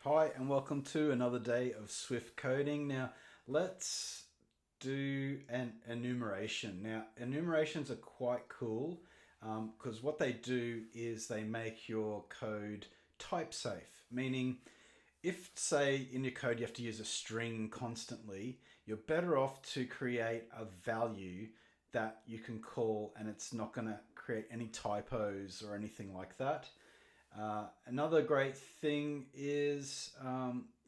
Hi, and welcome to another day of Swift coding. Now, let's do an enumeration. Now, enumerations are quite cool because what they do is they make your code type safe, meaning if, say, in your code you have to use a string constantly, you're better off to create a value that you can call and it's not going to create any typos or anything like that. Another great thing is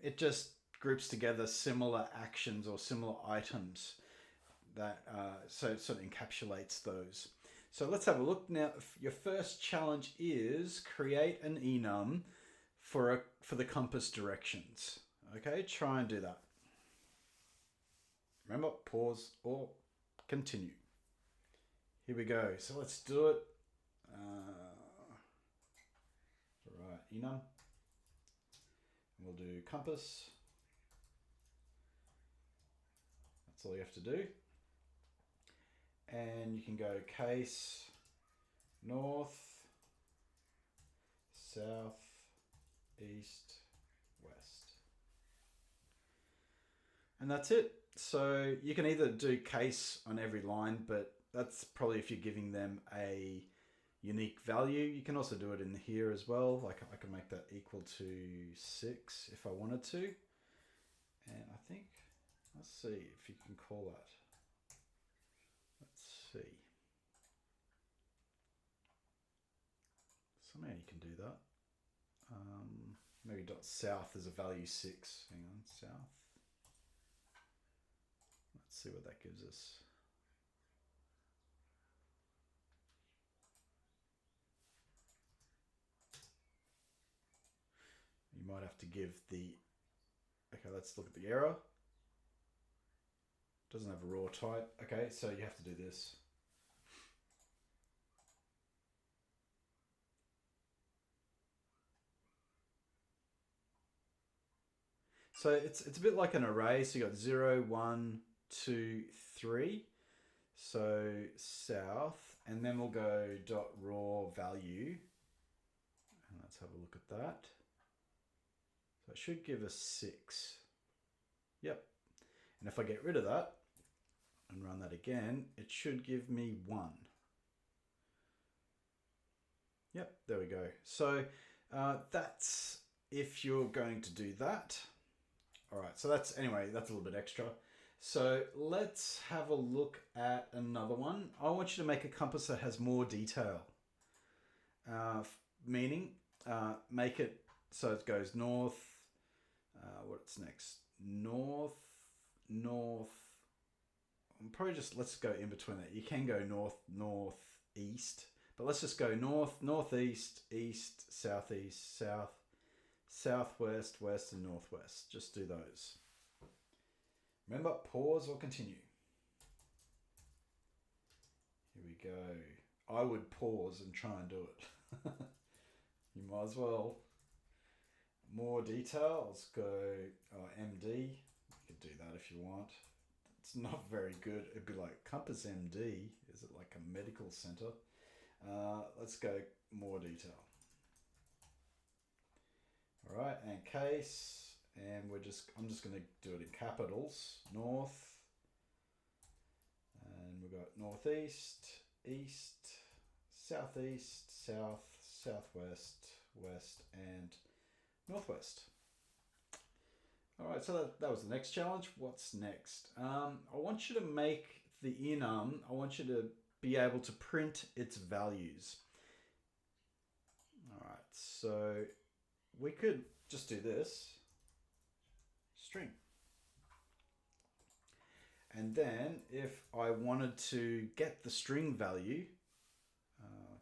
it just groups together similar actions or similar items that so it sort of encapsulates those. So let's have a look now. Your first challenge is create an enum for the compass directions. Okay, try and do that. Remember, pause or continue. Here we go. So let's do it. Right, enum. We'll do compass. That's all you have to do. And you can go case, north, south, east, west. And that's it. So you can either do case on every line, but that's probably if you're giving them a unique value. You can also do it in here as well. Like I can make that equal to 6 if I wanted to. And I think, let's see if you can call that. Let's see. Somehow you can do that. Maybe dot south is a value 6. Hang on, south. Let's see what that gives us. You might have to give the, okay, let's look at the error. Doesn't have a raw type. Okay, so you have to do this. So it's a bit like an array. So you got 0, 1, 2, 3. So south, and then we'll go dot raw value. And let's have a look at that. So it should give us 6. Yep. And if I get rid of that and run that again, it should give me 1. Yep, there we go. So that's if you're going to do that. All right, so that's, anyway, that's a little bit extra. So let's have a look at another one. I want you to make a compass that has more detail. Meaning, make it so it goes north. What's next? North, north. Probably just let's go in between that. You can go north, north, east, but let's just go north, northeast, east, southeast, south, southwest, west, and northwest. Just do those. Remember, pause or continue. Here we go. I would pause and try and do it. You might as well. More detail. Let's go MD. You could do that if you want. It's not very good. It'd be like Compass MD. Is it like a medical center? Let's go more detail. All right, and case, and I'm just going to do it in capitals. North, and we've got northeast, east, southeast, south, southwest, west, and northwest. All right, so that was the next challenge. What's next? I want you to make the enum, I want you to be able to print its values. All right, so we could just do this string. And then if I wanted to get the string value,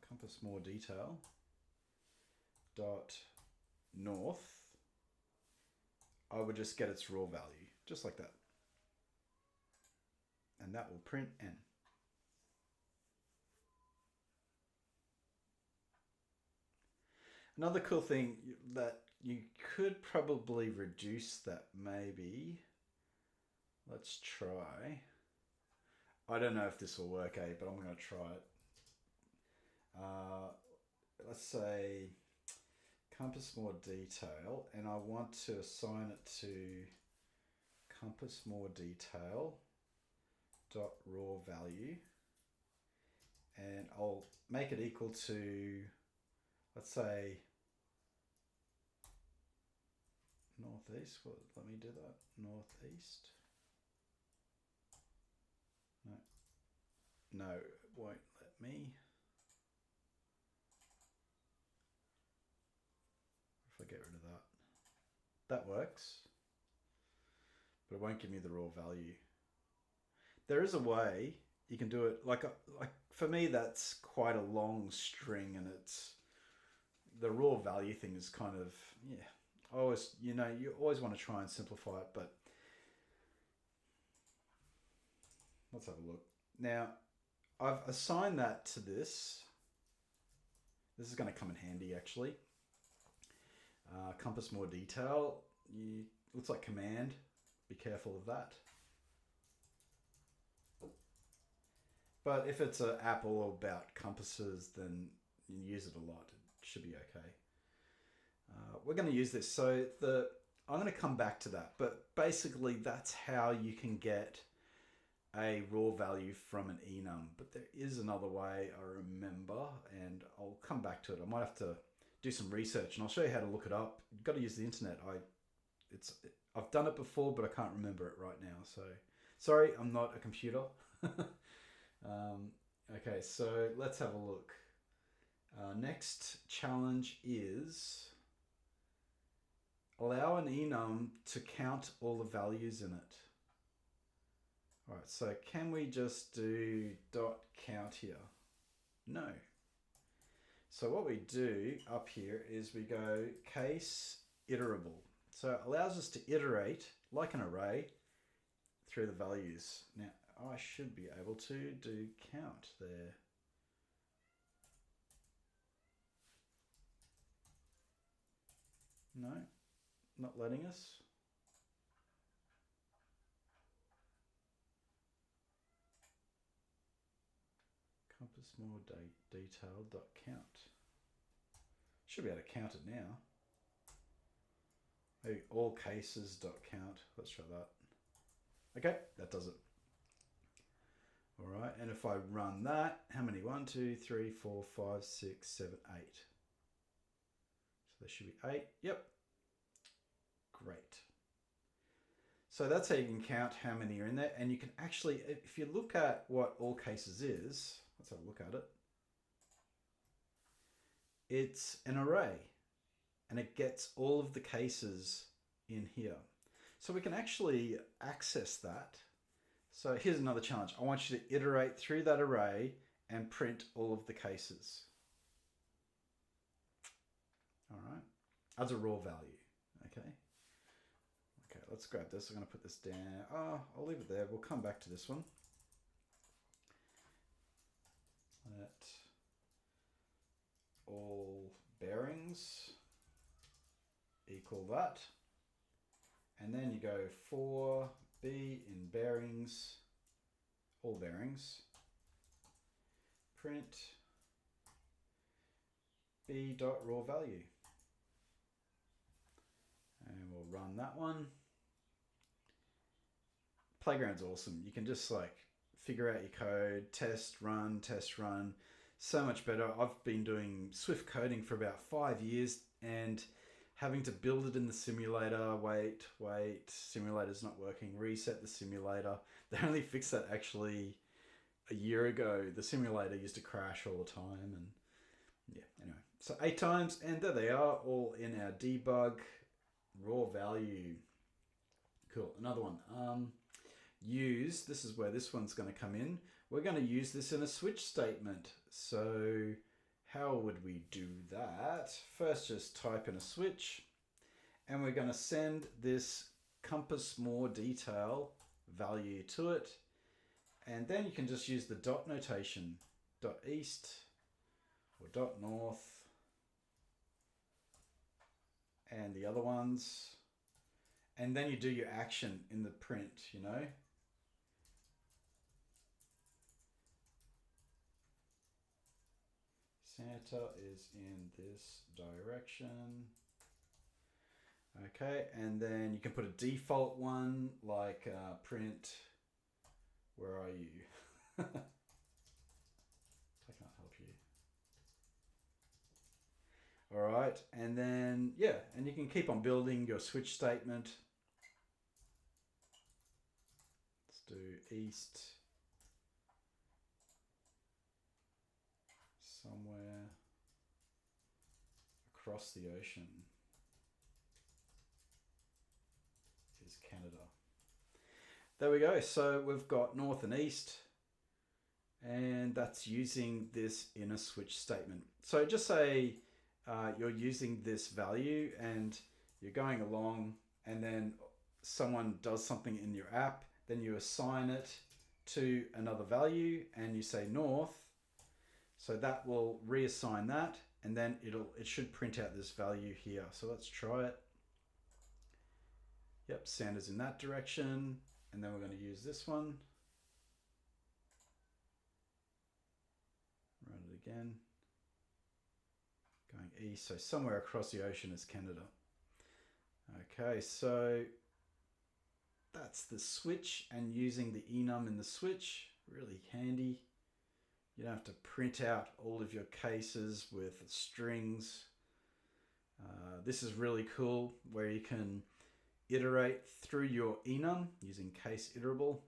compass more detail, dot north, I would just get its raw value, just like that. And that will print n. Another cool thing that you could probably reduce that maybe. Let's try. I don't know if this will work, but I'm going to try it. Let's say compass more detail, and I want to assign it to compass more detail dot raw value, and I'll make it equal to, let's say, northeast. Well, let me do that. Northeast. No, it won't let me. If I get rid of that, that works, but it won't give me the raw value. There is a way you can do it. Like for me, that's quite a long string, and it's the raw value thing is kind of, yeah. I always, you always want to try and simplify it, but let's have a look. Now, I've assigned that to this. This is going to come in handy, actually. Compass more detail. Looks like command. Be careful of that. But if it's an app all about compasses, then you use it a lot. It should be okay. We're going to use this. So I'm going to come back to that. But basically, that's how you can get a raw value from an enum. But there is another way, I remember, and I'll come back to it. I might have to do some research, and I'll show you how to look it up. You've got to use the internet. I've done it before, but I can't remember it right now. So sorry, I'm not a computer. Okay, so let's have a look. Next challenge is allow an enum to count all the values in it. All right, so can we just do dot count here? No. So what we do up here is we go case iterable. So it allows us to iterate like an array through the values. Now I should be able to do count there. No, not letting us. Compass more detail dot count. Should be able to count it now. Maybe all cases dot count. Let's try that. Okay, that does it. All right, and if I run that, how many? 1, 2, 3, 4, 5, 6, 7, 8. So there should be 8. Yep. Great. So that's how you can count how many are in there. And you can actually, if you look at what all cases is, let's have a look at it. It's an array, and it gets all of the cases in here. So we can actually access that. So here's another challenge. I want you to iterate through that array and print all of the cases. All right, as a raw value, okay? Okay, let's grab this. I'm gonna put this down. Oh, I'll leave it there. We'll come back to this one. Let all bearings equal that. And then you go for B in bearings, all bearings, print B dot raw value. And we'll run that one. Playground's awesome. You can just like figure out your code, test, run, so much better. I've been doing Swift coding for about 5 years, and having to build it in the simulator, wait, simulator's not working, reset the simulator. They only fixed that actually a year ago. The simulator used to crash all the time, and yeah, anyway. So 8 times, and there they are, all in our debug raw value. Cool, another one. Use, this is where this one's gonna come in. We're gonna use this in a switch statement. So how would we do that? First, just type in a switch, and we're going to send this compass more detail value to it. And then you can just use the dot notation, dot east or dot north, and the other ones. And then you do your action in the print, you know. Santa is in this direction. Okay, and then you can put a default one like print. Where are you? I can't help you. All right, and then yeah, and you can keep on building your switch statement. Let's do east somewhere across the ocean is Canada. There we go. So we've got north and east, and that's using this inner switch statement. So just say you're using this value and you're going along, and then someone does something in your app, then you assign it to another value and you say north. So that will reassign that, and then it should print out this value here. So let's try it. Yep, Santa's in that direction, and then we're going to use this one. Run it again. Going east, so somewhere across the ocean is Canada. Okay, so that's the switch, and using the enum in the switch, really handy. You don't have to print out all of your cases with strings. This is really cool, where you can iterate through your enum using case iterable.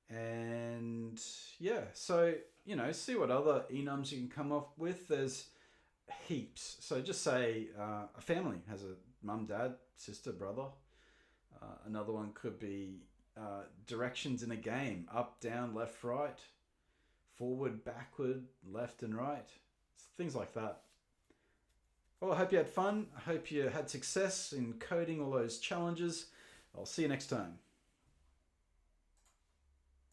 And yeah, so see what other enums you can come up with. There's heaps. So just say a family has a mum, dad, sister, brother. Another one could be directions in a game: up, down, left, right, forward, backward, left and right, things like that. Well, I hope you had fun. I hope you had success in coding all those challenges. I'll see you next time.